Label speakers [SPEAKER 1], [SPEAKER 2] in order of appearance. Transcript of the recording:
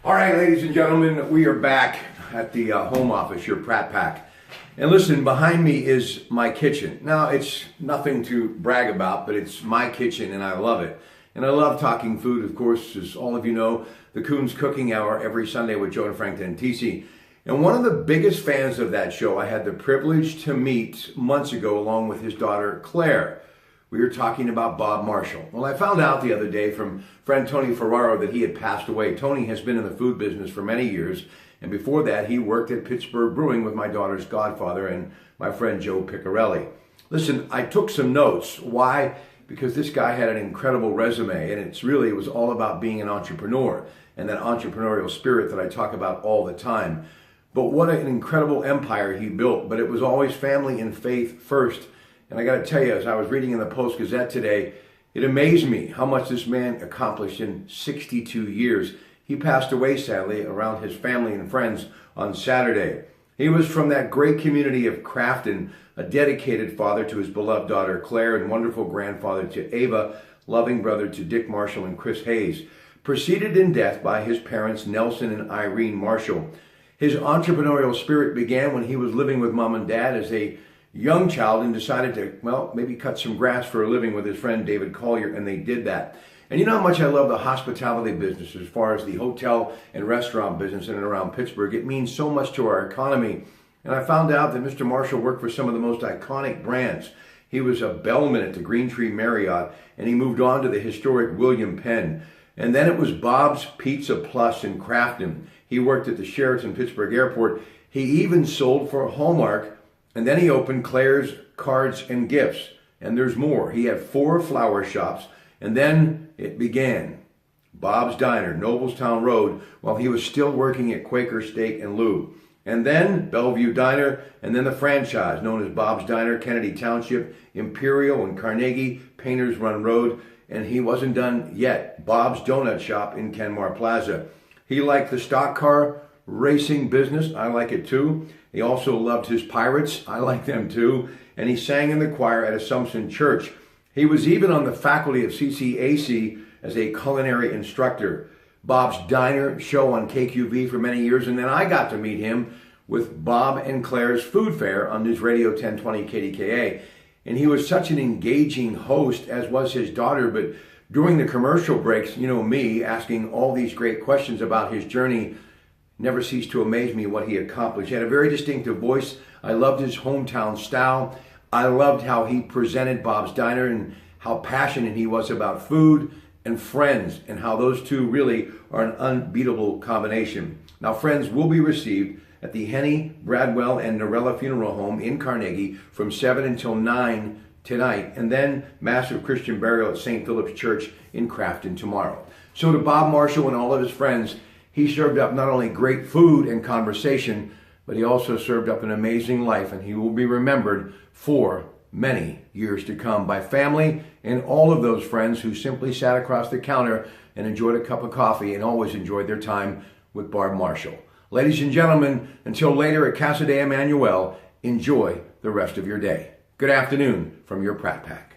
[SPEAKER 1] All right, ladies and gentlemen, we are back at the home office, your Pratt Pack. And listen, behind me is my kitchen. Now, it's nothing to brag about, but it's my kitchen and I love it. And I love talking food, of course, as all of you know, the Coons Cooking Hour every Sunday with Joe and Frank Dentisi. And one of the biggest fans of that show I had the privilege to meet months ago along with his daughter, Claire. We were talking about Bob Marshall. Well, I found out the other day from friend Tony Ferraro that he had passed away. Tony has been in the food business for many years, and before that he worked at Pittsburgh Brewing with my daughter's godfather and my friend Joe Piccarelli. Listen, I took some notes. Why? Because this guy had an incredible resume, and it was all about being an entrepreneur and that entrepreneurial spirit that I talk about all the time. But what an incredible empire he built, but it was always family and faith first. And I got to tell you, as I was reading in the Post-Gazette today, it amazed me how much this man accomplished in 62 years. He passed away, sadly, around his family and friends on Saturday. He was from that great community of Crafton, a dedicated father to his beloved daughter, Claire, and wonderful grandfather to Ava, loving brother to Dick Marshall and Chris Hayes. Preceded in death by his parents, Nelson and Irene Marshall. His entrepreneurial spirit began when he was living with mom and dad as a young child and decided to, maybe cut some grass for a living with his friend David Collier, and they did that. And you know how much I love the hospitality business as far as the hotel and restaurant business in and around Pittsburgh. It means so much to our economy. And I found out that Mr. Marshall worked for some of the most iconic brands. He was a bellman at the Green Tree Marriott, and he moved on to the historic William Penn. And then it was Bob's Pizza Plus in Crafton. He worked at the Sheraton Pittsburgh Airport. He even sold for Hallmark. And then he opened Claire's Cards and Gifts. And there's more. He had 4 flower shops. And then it began. Bob's Diner, Noblestown Road, while he was still working at Quaker Steak and Lube. And then Bellevue Diner, and then the franchise known as Bob's Diner, Kennedy Township, Imperial and Carnegie, Painters Run Road. And he wasn't done yet. Bob's Donut Shop in Kenmore Plaza. He liked the stock car racing business. I like it too. He also loved his Pirates. I like them too. And he sang in the choir at Assumption Church. He was even on the faculty of CCAC as a culinary instructor. Bob's Diner show on KQV for many years. And then I got to meet him with Bob and Claire's Food Fair on News Radio 1020 KDKA. And he was such an engaging host, as was his daughter. But during the commercial breaks, you know me, asking all these great questions about his journey, never ceased to amaze me what he accomplished. He had a very distinctive voice. I loved his hometown style. I loved how he presented Bob's Diner and how passionate he was about food and friends, and how those two really are an unbeatable combination. Now, friends will be received at the Henny, Bradwell, and Norella Funeral Home in Carnegie from 7 until 9 tonight, and then massive Christian burial at St. Philip's Church in Crafton tomorrow. So to Bob Marshall and all of his friends, he served up not only great food and conversation, but he also served up an amazing life, and he will be remembered for many years to come by family and all of those friends who simply sat across the counter and enjoyed a cup of coffee and always enjoyed their time with Bob Marshall. Ladies and gentlemen, until later at Casa de Emmanuel, enjoy the rest of your day. Good afternoon from your Pratt Pack.